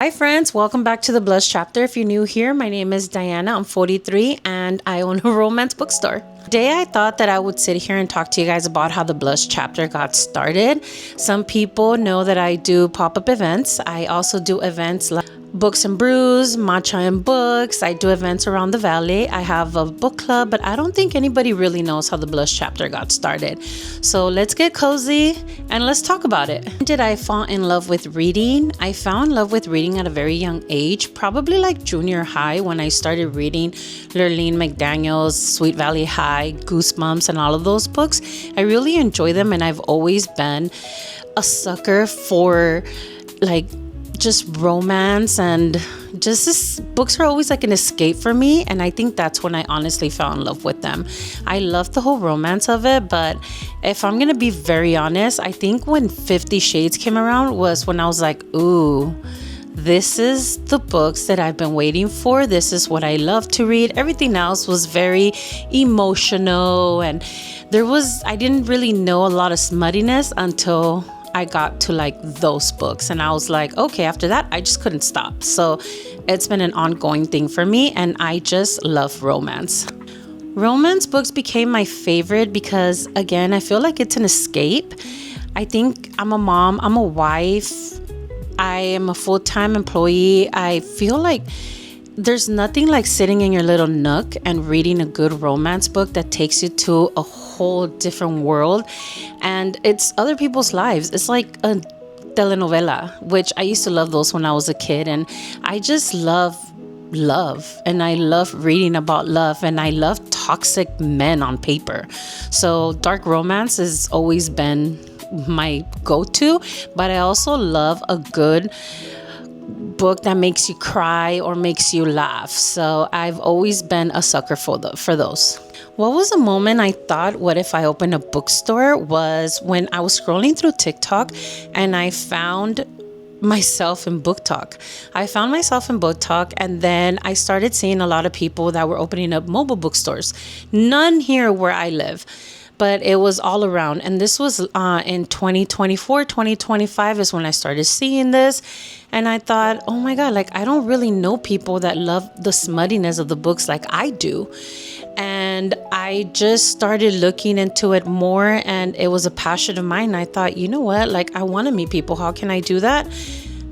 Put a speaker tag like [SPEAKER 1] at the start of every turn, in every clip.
[SPEAKER 1] Hi friends, welcome back to the Blush Chapter. If you're new here, my name is Diana. I'm 43 and I own a romance bookstore. Today I thought that I would sit here and talk to you guys about how the Blush Chapter got started. Some people know that I do pop-up events. I also do events like Books and Brews, Matcha and Books. I do events around the valley. I have a book club, but I don't think anybody really knows how the Blush Chapter got started. So let's get cozy and let's talk about it. When did I fall in love with reading? I fell in love with reading at a very young age, probably like junior high when I started reading Lurleen McDaniel's Sweet Valley High, Goosebumps, and all of those books. I really enjoy them, and I've always been a sucker for like just romance, and just this books are always like an escape for me, and I think that's when I honestly fell in love with them. I love the whole romance of it, but if I'm gonna be very honest, I think when 50 Shades came around was when I was like, ooh, this is the books that I've been waiting for. This is what I love to read. Everything else was very emotional, and I didn't really know a lot of smuttiness until I got to like those books, and I was like, okay, after that I just couldn't stop. So it's been an ongoing thing for me, and I just love romance. Romance books became my favorite because, again, I feel like it's an escape. I think I'm a mom, I'm a wife, I am a full-time employee. I feel like there's nothing like sitting in your little nook and reading a good romance book that takes you to a whole different world, and it's other people's lives. It's like a telenovela, which I used to love those when I was a kid, and I just love and I love reading about love, and I love toxic men on paper. So dark romance has always been my go-to, but I also love a good book that makes you cry or makes you laugh. So I've always been a sucker for those. What was a moment I thought, what if I opened a bookstore, was when I was scrolling through TikTok and I found myself in Book Talk. And then I started seeing a lot of people that were opening up mobile bookstores. None here where I live, but it was all around. And this was in 2024, 2025 is when I started seeing this. And I thought, oh my God, like I don't really know people that love the smuttiness of the books like I do. And I just started looking into it more, and it was a passion of mine. I thought, you know what, like I want to meet people. How can I do that?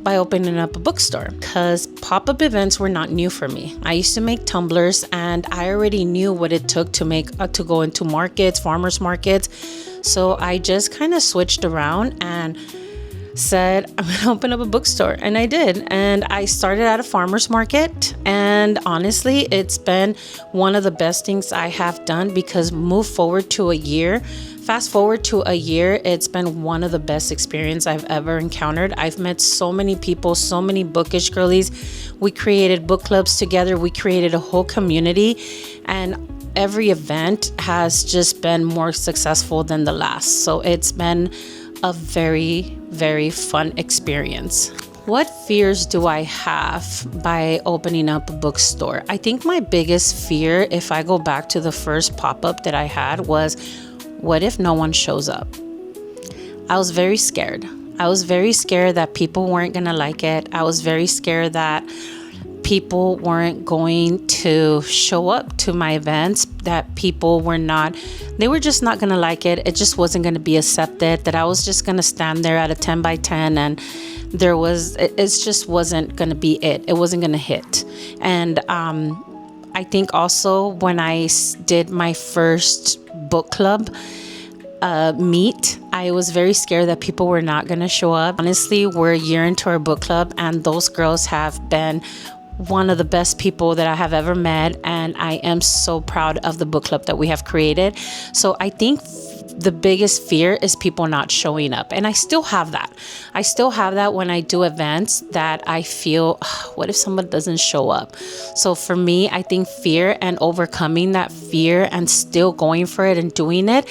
[SPEAKER 1] By opening up a bookstore, because pop-up events were not new for me. I used to make tumblers, and I already knew what it took to make to go into markets, farmers markets. So I just kind of switched around and said, I'm gonna open up a bookstore, and I did. And I started at a farmer's market, and honestly, it's been one of the best things I have done, because fast forward to a year, it's been one of the best experiences I've ever encountered. I've met so many people, so many bookish girlies. We created book clubs together. We created a whole community, and every event has just been more successful than the last. So it's been a very, very fun experience. What fears do I have by opening up a bookstore? I think my biggest fear, if I go back to the first pop-up that I had, was what if no one shows up? I was very scared. I was very scared that people weren't going to like it. I was very scared that people weren't going to show up to my events, that people they were just not going to like it. It just wasn't going to be accepted, that I was just going to stand there at a 10 by 10 and it just wasn't going to be it. It wasn't going to hit. And I think also when I did my first book club meet, I was very scared that people were not going to show up. Honestly, we're a year into our book club, and those girls have been one of the best people that I have ever met, and I am so proud of the book club that we have created. So I think the biggest fear is people not showing up, and I still have that when I do events, that I feel, what if someone doesn't show up? So for me, I think fear and overcoming that fear and still going for it and doing it,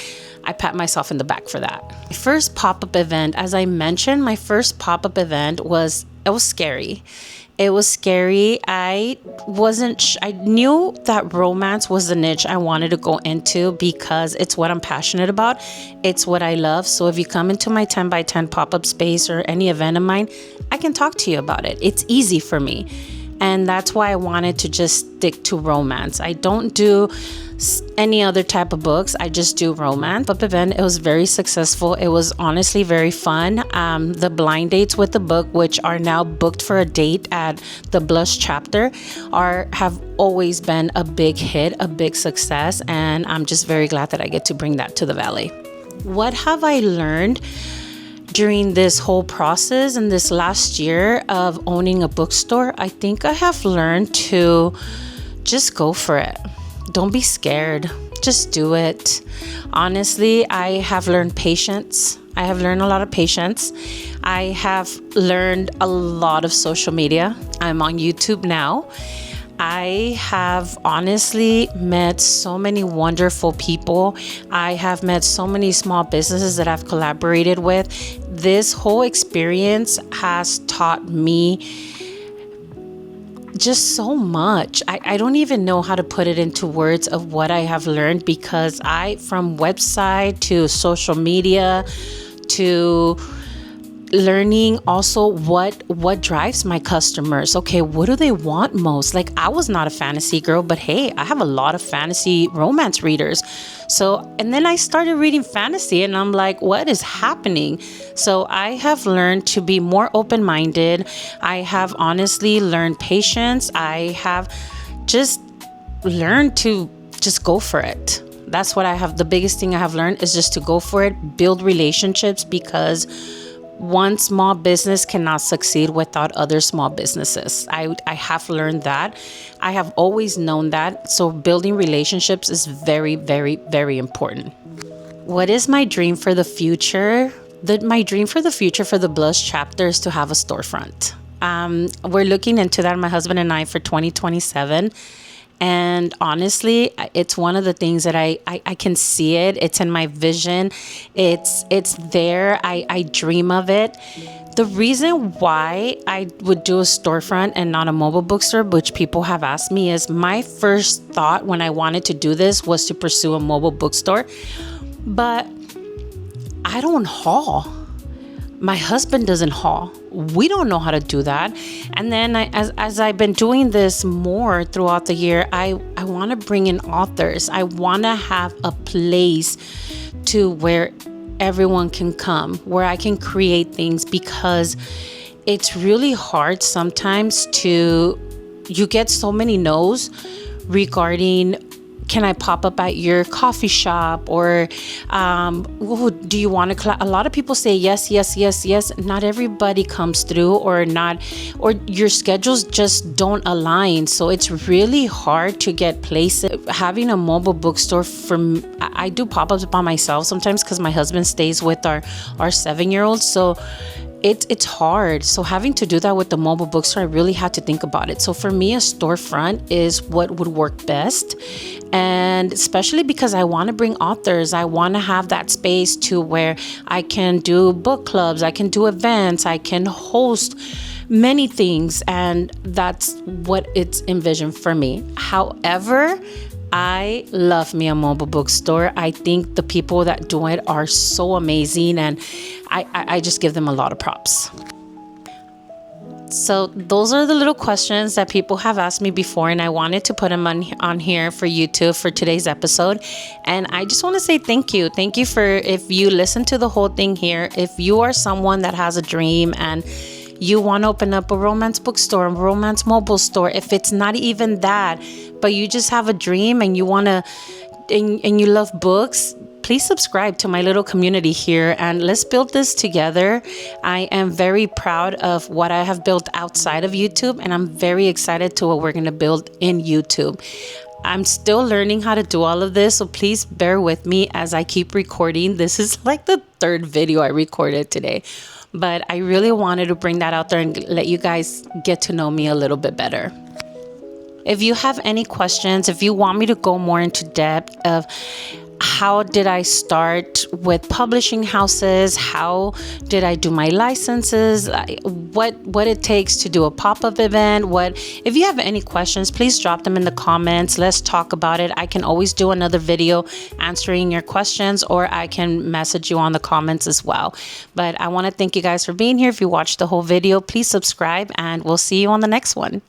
[SPEAKER 1] I pat myself in the back for that. My first pop-up event, as I mentioned, my first pop-up event was it was scary. It was scary. I knew that romance was the niche I wanted to go into because it's what I'm passionate about. It's what I love. So if you come into my 10 by 10 pop-up space or any event of mine, I can talk to you about it. It's easy for me. And that's why I wanted to just stick to romance. I don't do any other type of books. I just do romance. But event, it was very successful. It was honestly very fun. The blind dates with the book, which are now booked for a date at the Blush chapter, have always been a big hit, a big success. And I'm just very glad that I get to bring that to the Valley. What have I learned during this whole process and this last year of owning a bookstore? I think I have learned to just go for it. Don't be scared. Just do it. Honestly, I have learned patience. I have learned a lot of patience. I have learned a lot of social media. I'm on YouTube now. I have honestly met so many wonderful people. I have met so many small businesses that I've collaborated with. This whole experience has taught me just so much. I don't even know how to put it into words of what I have learned, because from website to social media to learning also what drives my customers. Okay, what do they want most? Like, I was not a fantasy girl, but hey, I have a lot of fantasy romance readers. So, and then I started reading fantasy and I'm like, what is happening? So I have learned to be more open-minded. I have honestly learned patience. I have just learned to just go for it. That's what I have. The biggest thing I have learned is just to go for it, build relationships, because one small business cannot succeed without other small businesses. I have learned that. I have always known that. So building relationships is very, very, very important. What is my dream for the future? My dream for the future for the Blush chapter is to have a storefront. We're looking into that, my husband and I, for 2027. And honestly, it's one of the things that I can see it. It's in my vision. It's there. I dream of it. The reason why I would do a storefront and not a mobile bookstore, which people have asked me, is my first thought when I wanted to do this was to pursue a mobile bookstore. But I don't haul. My husband doesn't haul. We don't know how to do that. And then as I've been doing this more throughout the year, I want to bring in authors. I want to have a place to where everyone can come, where I can create things, because it's really hard sometimes you get so many no's regarding, can I pop up at your coffee shop? Or do you want to a lot of people say yes, yes, yes, yes. Not everybody comes through, or your schedules just don't align. So it's really hard to get places. Having a mobile bookstore, I do pop-ups by myself sometimes because my husband stays with our 7-year-old. So it's hard. So having to do that with the mobile bookstore, I really had to think about it. So for me, a storefront is what would work best. And especially because I want to bring authors, I want to have that space to where I can do book clubs, I can do events, I can host many things. And that's what it's envisioned for me. However, I love me a mobile bookstore. I think the people that do it are so amazing, and I just give them a lot of props. So those are the little questions that people have asked me before, and I wanted to put them on here for YouTube for today's episode. And I just want to say thank you. Thank you for, if you listen to the whole thing here, if you are someone that has a dream and you want to open up a romance bookstore, a romance mobile store, if it's not even that, but you just have a dream and you want to, and you love books, please subscribe to my little community here and let's build this together. I am very proud of what I have built outside of YouTube, and I'm very excited to what we're going to build in YouTube. I'm still learning how to do all of this, so please bear with me as I keep recording. This is like the third video I recorded today, but I really wanted to bring that out there and let you guys get to know me a little bit better. If you have any questions, if you want me to go more into depth of how did I start with publishing houses? How did I do my licenses? What it takes to do a pop-up event? If you have any questions, please drop them in the comments. Let's talk about it. I can always do another video answering your questions, or I can message you on the comments as well. But I want to thank you guys for being here. If you watched the whole video, please subscribe, and we'll see you on the next one.